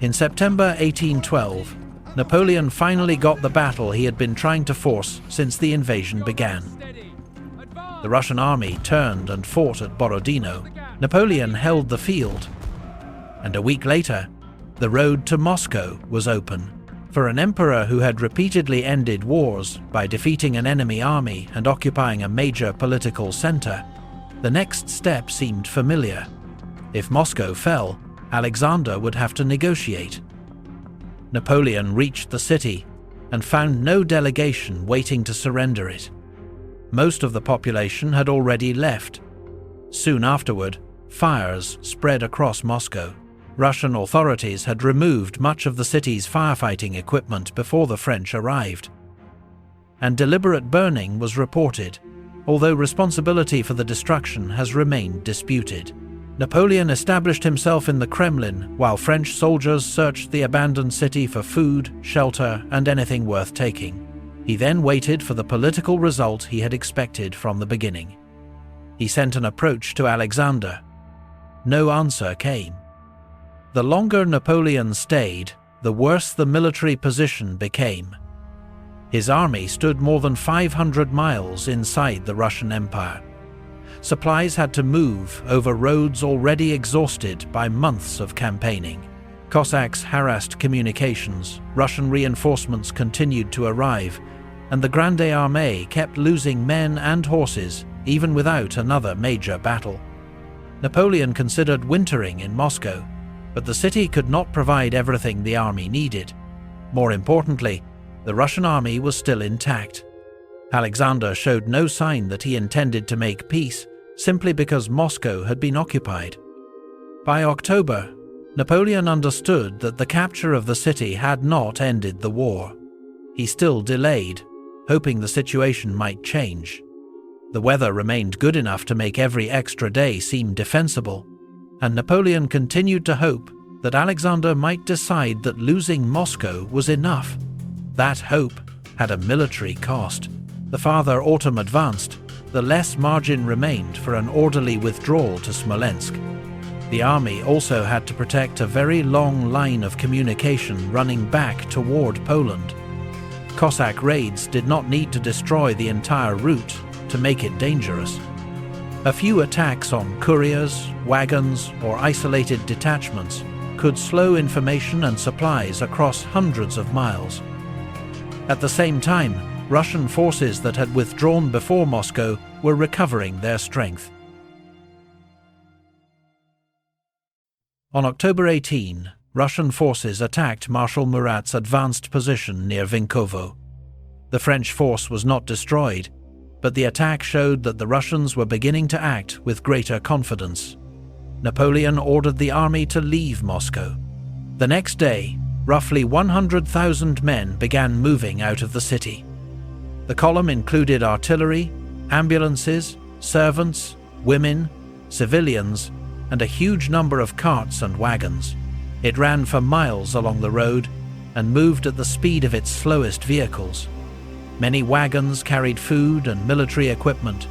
In September 1812, Napoleon finally got the battle he had been trying to force since the invasion began. The Russian army turned and fought at Borodino. Napoleon held the field, and a week later, the road to Moscow was open. For an emperor who had repeatedly ended wars by defeating an enemy army and occupying a major political center, the next step seemed familiar. If Moscow fell, Alexander would have to negotiate. Napoleon reached the city and found no delegation waiting to surrender it. Most of the population had already left. Soon afterward, fires spread across Moscow. Russian authorities had removed much of the city's firefighting equipment before the French arrived. And deliberate burning was reported, although responsibility for the destruction has remained disputed. Napoleon established himself in the Kremlin while French soldiers searched the abandoned city for food, shelter, and anything worth taking. He then waited for the political result he had expected from the beginning. He sent an approach to Alexander. No answer came. The longer Napoleon stayed, the worse the military position became. His army stood more than 500 miles inside the Russian Empire. Supplies had to move over roads already exhausted by months of campaigning. Cossacks harassed communications, Russian reinforcements continued to arrive, and the Grande Armée kept losing men and horses even without another major battle. Napoleon considered wintering in Moscow, but the city could not provide everything the army needed. More importantly, the Russian army was still intact. Alexander showed no sign that he intended to make peace, simply because Moscow had been occupied. By October, Napoleon understood that the capture of the city had not ended the war. He still delayed, hoping the situation might change. The weather remained good enough to make every extra day seem defensible, and Napoleon continued to hope that Alexander might decide that losing Moscow was enough. That hope had a military cost. The farther autumn advanced, the less margin remained for an orderly withdrawal to Smolensk. The army also had to protect a very long line of communication running back toward Poland. Cossack raids did not need to destroy the entire route to make it dangerous. A few attacks on couriers, wagons, or isolated detachments could slow information and supplies across hundreds of miles. At the same time, Russian forces that had withdrawn before Moscow were recovering their strength. On October 18, Russian forces attacked Marshal Murat's advanced position near Vinkovo. The French force was not destroyed, but the attack showed that the Russians were beginning to act with greater confidence. Napoleon ordered the army to leave Moscow. The next day, roughly 100,000 men began moving out of the city. The column included artillery, ambulances, servants, women, civilians, and a huge number of carts and wagons. It ran for miles along the road and moved at the speed of its slowest vehicles. Many wagons carried food and military equipment,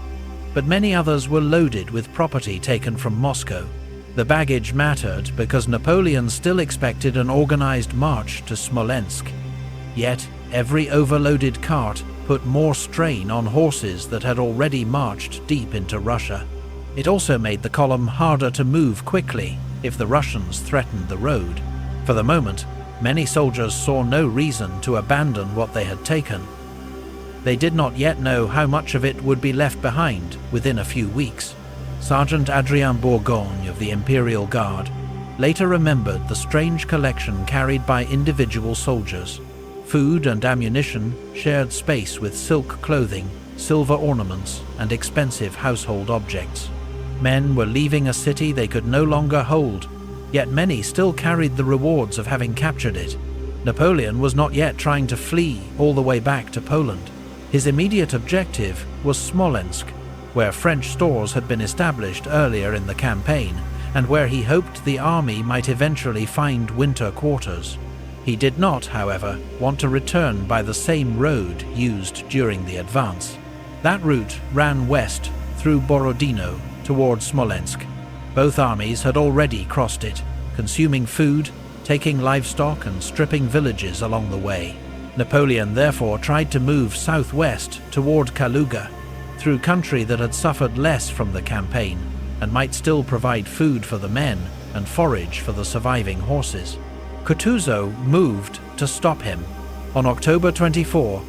but many others were loaded with property taken from Moscow. The baggage mattered because Napoleon still expected an organized march to Smolensk. Yet, every overloaded cart put more strain on horses that had already marched deep into Russia. It also made the column harder to move quickly if the Russians threatened the road. For the moment, many soldiers saw no reason to abandon what they had taken. They did not yet know how much of it would be left behind within a few weeks. Sergeant Adrien Bourgogne of the Imperial Guard later remembered the strange collection carried by individual soldiers. Food and ammunition shared space with silk clothing, silver ornaments, and expensive household objects. Men were leaving a city they could no longer hold, yet many still carried the rewards of having captured it. Napoleon was not yet trying to flee all the way back to Poland. His immediate objective was Smolensk, where French stores had been established earlier in the campaign, and where he hoped the army might eventually find winter quarters. He did not, however, want to return by the same road used during the advance. That route ran west through Borodino towards Smolensk. Both armies had already crossed it, consuming food, taking livestock and stripping villages along the way. Napoleon therefore tried to move southwest toward Kaluga, through country that had suffered less from the campaign and might still provide food for the men and forage for the surviving horses. Kutuzov moved to stop him. On October 24,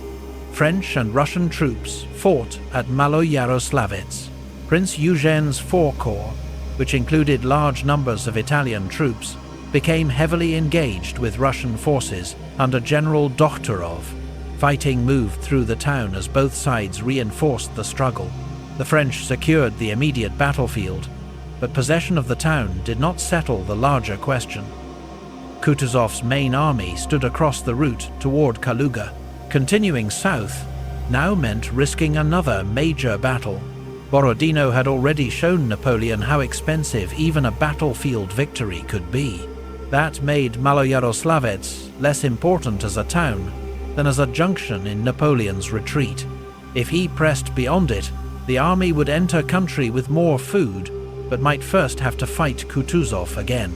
French and Russian troops fought at Maloyaroslavets. Prince Eugène's IV Corps, which included large numbers of Italian troops, became heavily engaged with Russian forces under General Dokhtyrov. Fighting moved through the town as both sides reinforced the struggle. The French secured the immediate battlefield, but possession of the town did not settle the larger question. Kutuzov's main army stood across the route toward Kaluga. Continuing south now meant risking another major battle. Borodino had already shown Napoleon how expensive even a battlefield victory could be. That made Maloyaroslavets less important as a town than as a junction in Napoleon's retreat. If he pressed beyond it, the army would enter country with more food, but might first have to fight Kutuzov again.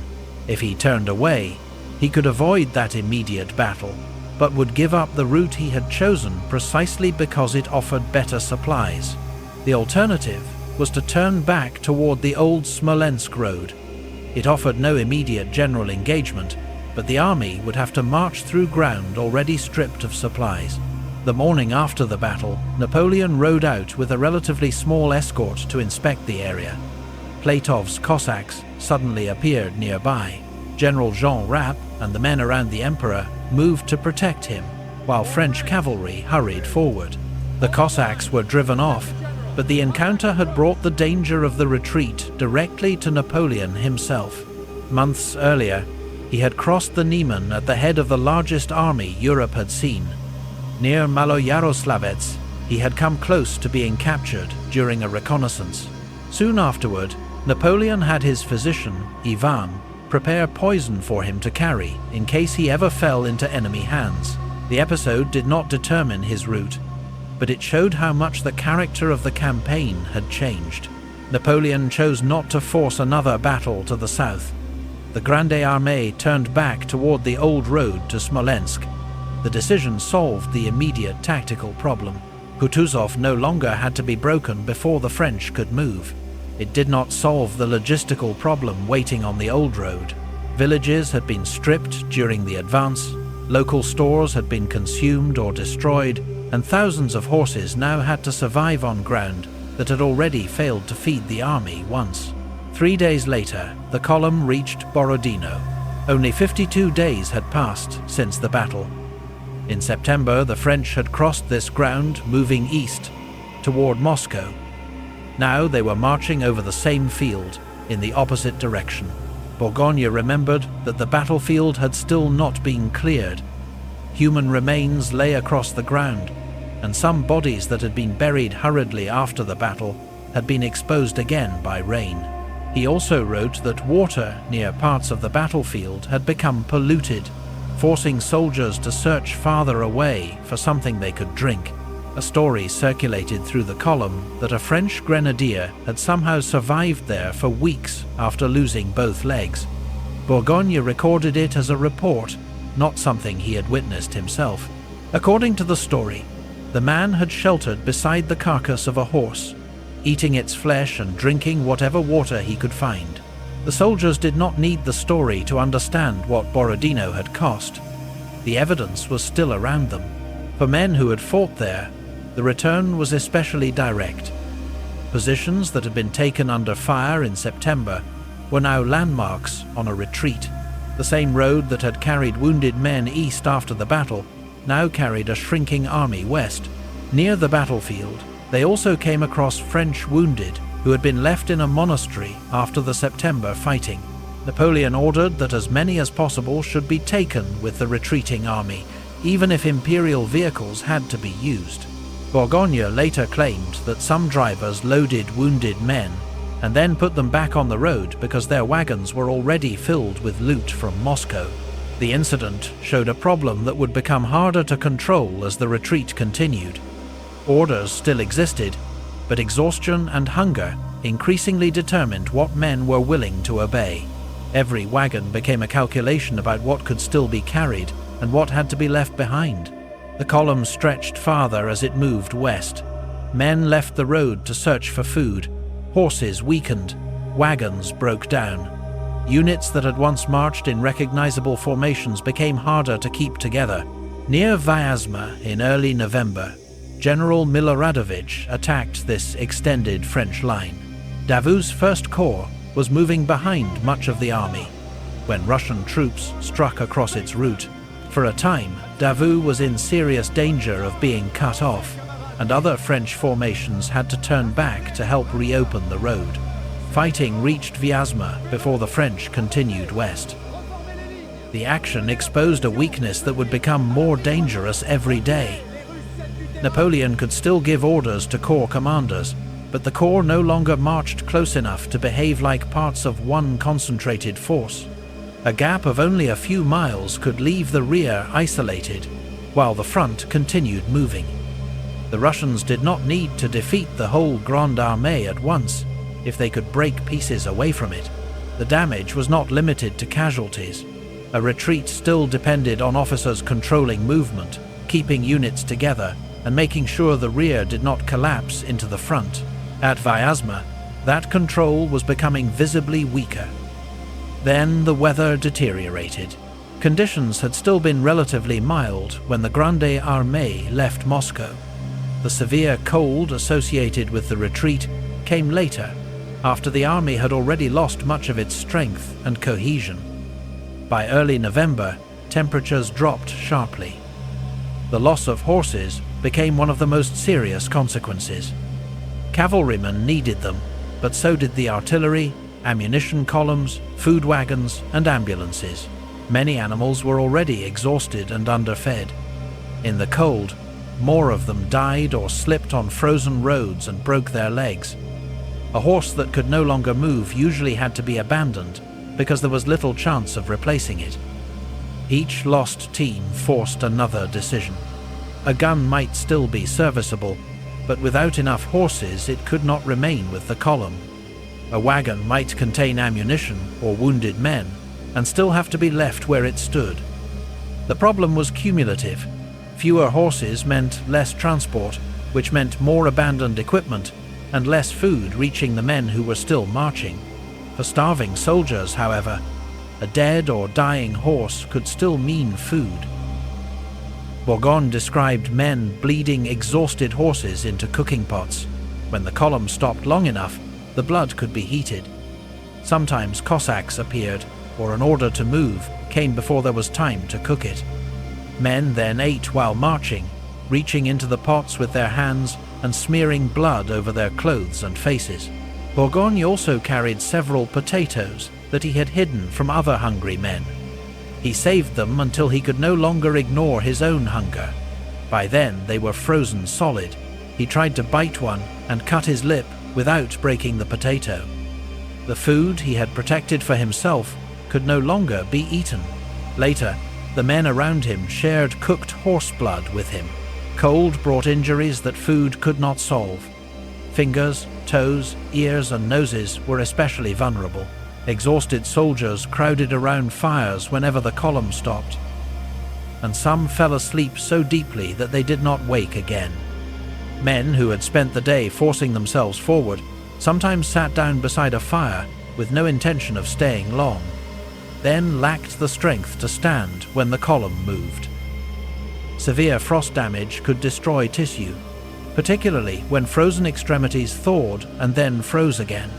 If he turned away, he could avoid that immediate battle, but would give up the route he had chosen precisely because it offered better supplies. The alternative was to turn back toward the old Smolensk road. It offered no immediate general engagement, but the army would have to march through ground already stripped of supplies. The morning after the battle, Napoleon rode out with a relatively small escort to inspect the area. Platov's Cossacks suddenly appeared nearby. General Jean Rapp and the men around the emperor moved to protect him, while French cavalry hurried forward. The Cossacks were driven off, but the encounter had brought the danger of the retreat directly to Napoleon himself. Months earlier, he had crossed the Niemen at the head of the largest army Europe had seen. Near Maloyaroslavets, he had come close to being captured during a reconnaissance. Soon afterward, Napoleon had his physician, Ivan, prepare poison for him to carry in case he ever fell into enemy hands. The episode did not determine his route, but it showed how much the character of the campaign had changed. Napoleon chose not to force another battle to the south. The Grande Armée turned back toward the old road to Smolensk. The decision solved the immediate tactical problem. Kutuzov no longer had to be broken before the French could move. It did not solve the logistical problem waiting on the old road. Villages had been stripped during the advance, local stores had been consumed or destroyed, and thousands of horses now had to survive on ground that had already failed to feed the army once. 3 days later, the column reached Borodino. Only 52 days had passed since the battle. In September, the French had crossed this ground, moving east, toward Moscow. Now they were marching over the same field, in the opposite direction. Bourgogne remembered that the battlefield had still not been cleared. Human remains lay across the ground, and some bodies that had been buried hurriedly after the battle had been exposed again by rain. He also wrote that water near parts of the battlefield had become polluted, forcing soldiers to search farther away for something they could drink. A story circulated through the column that a French grenadier had somehow survived there for weeks after losing both legs. Bourgogne recorded it as a report, not something he had witnessed himself. According to the story, the man had sheltered beside the carcass of a horse, eating its flesh and drinking whatever water he could find. The soldiers did not need the story to understand what Borodino had cost. The evidence was still around them. For men who had fought there, the return was especially direct. Positions that had been taken under fire in September were now landmarks on a retreat. The same road that had carried wounded men east after the battle now carried a shrinking army west. Near the battlefield, they also came across French wounded who had been left in a monastery after the September fighting. Napoleon ordered that as many as possible should be taken with the retreating army, even if imperial vehicles had to be used. Bourgogne later claimed that some drivers loaded wounded men and then put them back on the road because their wagons were already filled with loot from Moscow. The incident showed a problem that would become harder to control as the retreat continued. Orders still existed, but exhaustion and hunger increasingly determined what men were willing to obey. Every wagon became a calculation about what could still be carried and what had to be left behind. The column stretched farther as it moved west. Men left the road to search for food. Horses weakened. Wagons broke down. Units that had once marched in recognizable formations became harder to keep together. Near Vyazma in early November, General Miloradovich attacked this extended French line. Davout's First Corps was moving behind much of the army when Russian troops struck across its route. For a time, Davout was in serious danger of being cut off, and other French formations had to turn back to help reopen the road. Fighting reached Vyazma before the French continued west. The action exposed a weakness that would become more dangerous every day. Napoleon could still give orders to corps commanders, but the corps no longer marched close enough to behave like parts of one concentrated force. A gap of only a few miles could leave the rear isolated, while the front continued moving. The Russians did not need to defeat the whole Grande Armée at once if they could break pieces away from it. The damage was not limited to casualties. A retreat still depended on officers controlling movement, keeping units together, and making sure the rear did not collapse into the front. At Vyazma, that control was becoming visibly weaker. Then the weather deteriorated. Conditions had still been relatively mild when the Grande Armée left Moscow. The severe cold associated with the retreat came later, after the army had already lost much of its strength and cohesion. By early November, temperatures dropped sharply. The loss of horses became one of the most serious consequences. Cavalrymen needed them, but so did the artillery, ammunition columns, food wagons, and ambulances. Many animals were already exhausted and underfed. In the cold, more of them died or slipped on frozen roads and broke their legs. A horse that could no longer move usually had to be abandoned because there was little chance of replacing it. Each lost team forced another decision. A gun might still be serviceable, but without enough horses it could not remain with the column. A wagon might contain ammunition or wounded men, and still have to be left where it stood. The problem was cumulative. Fewer horses meant less transport, which meant more abandoned equipment, and less food reaching the men who were still marching. For starving soldiers, however, a dead or dying horse could still mean food. Wagons described men bleeding exhausted horses into cooking pots. When the column stopped long enough, the blood could be heated. Sometimes Cossacks appeared, or an order to move came before there was time to cook it. Men then ate while marching, reaching into the pots with their hands and smearing blood over their clothes and faces. Wagons also carried several potatoes that he had hidden from other hungry men. He saved them until he could no longer ignore his own hunger. By then they were frozen solid. He tried to bite one and cut his lip without breaking the potato. The food he had protected for himself could no longer be eaten. Later, the men around him shared cooked horse blood with him. Cold brought injuries that food could not solve. Fingers, toes, ears and noses were especially vulnerable. Exhausted soldiers crowded around fires whenever the column stopped, and some fell asleep so deeply that they did not wake again. Men who had spent the day forcing themselves forward sometimes sat down beside a fire with no intention of staying long, then lacked the strength to stand when the column moved. Severe frost damage could destroy tissue, particularly when frozen extremities thawed and then froze again.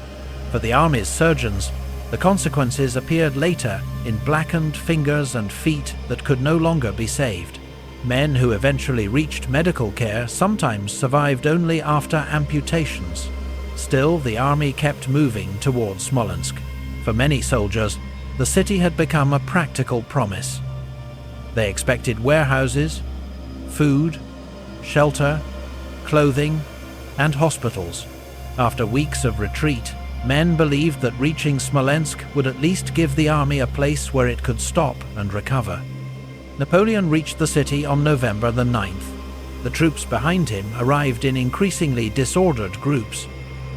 For the army's surgeons, the consequences appeared later in blackened fingers and feet that could no longer be saved. Men who eventually reached medical care sometimes survived only after amputations. Still, the army kept moving towards Smolensk. For many soldiers, the city had become a practical promise. They expected warehouses, food, shelter, clothing, and hospitals. After weeks of retreat, men believed that reaching Smolensk would at least give the army a place where it could stop and recover. Napoleon reached the city on November the 9th. The troops behind him arrived in increasingly disordered groups.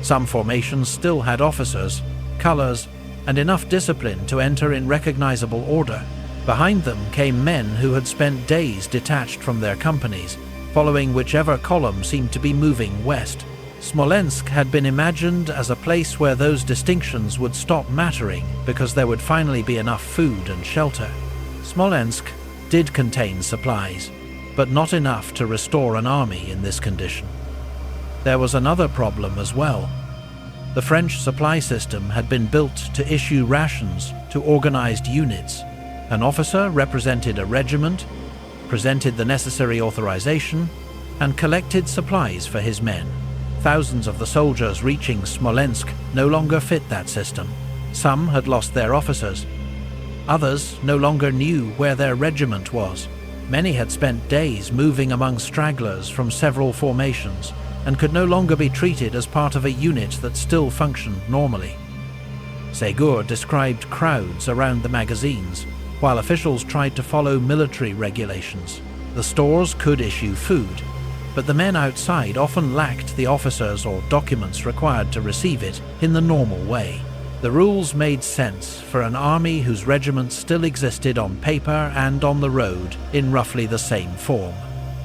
Some formations still had officers, colors, and enough discipline to enter in recognizable order. Behind them came men who had spent days detached from their companies, following whichever column seemed to be moving west. Smolensk had been imagined as a place where those distinctions would stop mattering because there would finally be enough food and shelter. Smolensk did contain supplies, but not enough to restore an army in this condition. There was another problem as well. The French supply system had been built to issue rations to organized units. An officer represented a regiment, presented the necessary authorization, and collected supplies for his men. Thousands of the soldiers reaching Smolensk no longer fit that system. Some had lost their officers. Others no longer knew where their regiment was. Many had spent days moving among stragglers from several formations and could no longer be treated as part of a unit that still functioned normally. Ségur described crowds around the magazines, while officials tried to follow military regulations. The stores could issue food, but the men outside often lacked the officers or documents required to receive it in the normal way. The rules made sense for an army whose regiments still existed on paper and on the road in roughly the same form.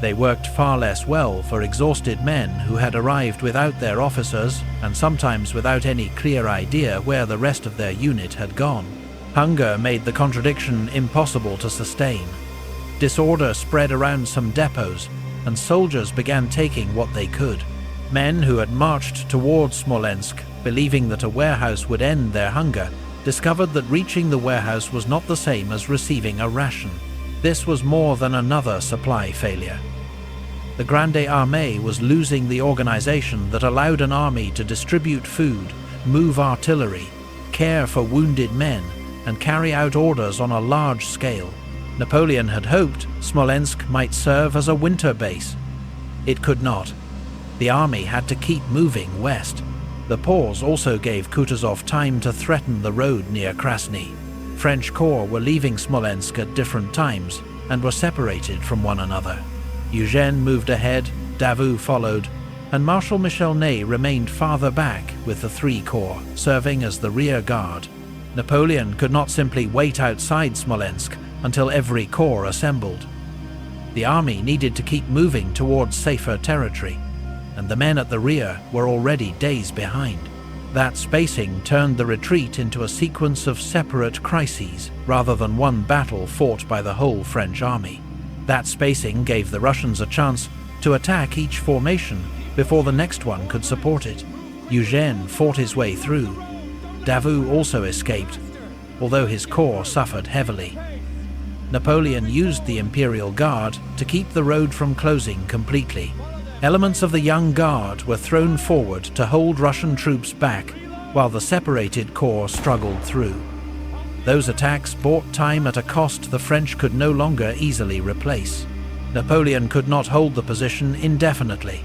They worked far less well for exhausted men who had arrived without their officers and sometimes without any clear idea where the rest of their unit had gone. Hunger made the contradiction impossible to sustain. Disorder spread around some depots, and soldiers began taking what they could. Men who had marched towards Smolensk, believing that a warehouse would end their hunger, discovered that reaching the warehouse was not the same as receiving a ration. This was more than another supply failure. The Grande Armée was losing the organization that allowed an army to distribute food, move artillery, care for wounded men, and carry out orders on a large scale. Napoleon had hoped Smolensk might serve as a winter base. It could not. The army had to keep moving west. The pause also gave Kutuzov time to threaten the road near Krasny. French corps were leaving Smolensk at different times and were separated from one another. Eugène moved ahead, Davout followed, and Marshal Ney remained farther back with the 3 corps, serving as the rear guard. Napoleon could not simply wait outside Smolensk until every corps assembled. The army needed to keep moving towards safer territory, and the men at the rear were already days behind. That spacing turned the retreat into a sequence of separate crises rather than one battle fought by the whole French army. That spacing gave the Russians a chance to attack each formation before the next one could support it. Eugène fought his way through. Davout also escaped, although his corps suffered heavily. Napoleon used the Imperial Guard to keep the road from closing completely. Elements of the Young Guard were thrown forward to hold Russian troops back, while the separated corps struggled through. Those attacks bought time at a cost the French could no longer easily replace. Napoleon could not hold the position indefinitely.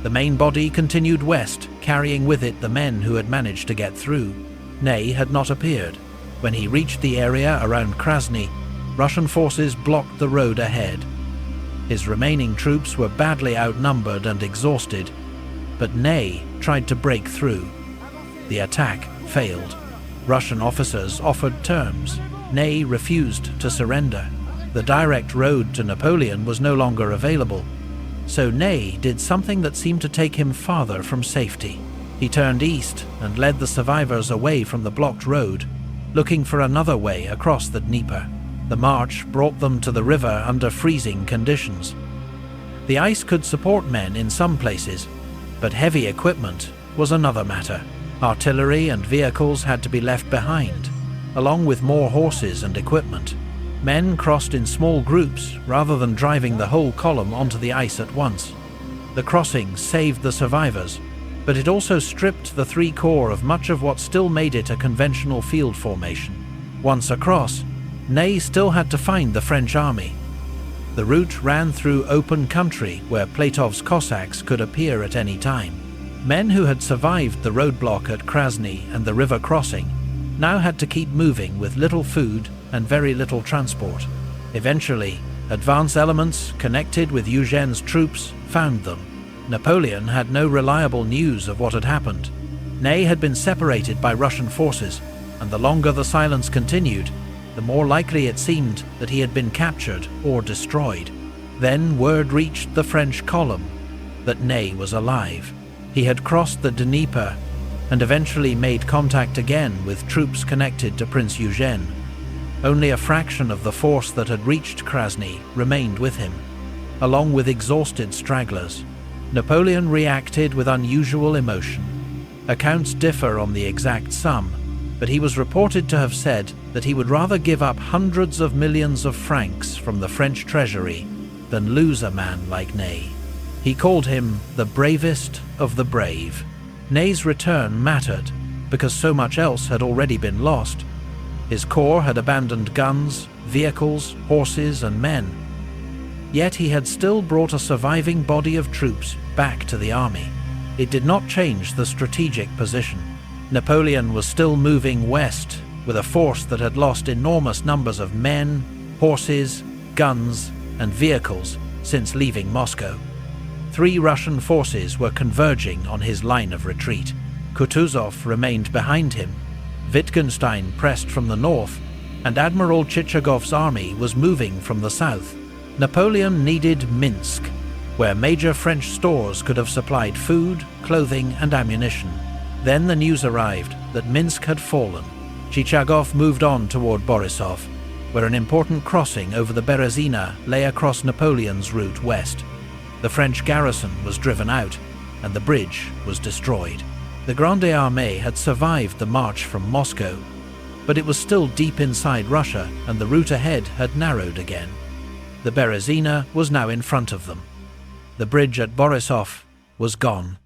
The main body continued west, carrying with it the men who had managed to get through. Ney had not appeared. When he reached the area around Krasny, Russian forces blocked the road ahead. His remaining troops were badly outnumbered and exhausted, but Ney tried to break through. The attack failed. Russian officers offered terms. Ney refused to surrender. The direct road to Napoleon was no longer available, so Ney did something that seemed to take him farther from safety. He turned east and led the survivors away from the blocked road, looking for another way across the Dnieper. The march brought them to the river under freezing conditions. The ice could support men in some places, but heavy equipment was another matter. Artillery and vehicles had to be left behind, along with more horses and equipment. Men crossed in small groups rather than driving the whole column onto the ice at once. The crossing saved the survivors, but it also stripped the 3 corps of much of what still made it a conventional field formation. Once across, Ney still had to find the French army. The route ran through open country where Platov's Cossacks could appear at any time. Men who had survived the roadblock at Krasny and the river crossing now had to keep moving with little food and very little transport. Eventually, advance elements connected with Eugène's troops found them. Napoleon had no reliable news of what had happened. Ney had been separated by Russian forces, and the longer the silence continued, the more likely it seemed that he had been captured or destroyed. Then word reached the French column that Ney was alive. He had crossed the Dnieper and eventually made contact again with troops connected to Prince Eugène. Only a fraction of the force that had reached Krasny remained with him, along with exhausted stragglers. Napoleon reacted with unusual emotion. Accounts differ on the exact sum, but he was reported to have said that he would rather give up hundreds of millions of francs from the French treasury than lose a man like Ney. He called him the bravest of the brave. Ney's return mattered because so much else had already been lost. His corps had abandoned guns, vehicles, horses, and men. Yet he had still brought a surviving body of troops back to the army. It did not change the strategic position. Napoleon was still moving west with a force that had lost enormous numbers of men, horses, guns, and vehicles since leaving Moscow. 3 Russian forces were converging on his line of retreat. Kutuzov remained behind him, Wittgenstein pressed from the north, and Admiral Chichagov's army was moving from the south. Napoleon needed Minsk, where major French stores could have supplied food, clothing, and ammunition. Then the news arrived that Minsk had fallen. Chichagov moved on toward Borisov, where an important crossing over the Berezina lay across Napoleon's route west. The French garrison was driven out, and the bridge was destroyed. The Grande Armée had survived the march from Moscow, but it was still deep inside Russia, and the route ahead had narrowed again. The Berezina was now in front of them. The bridge at Borisov was gone.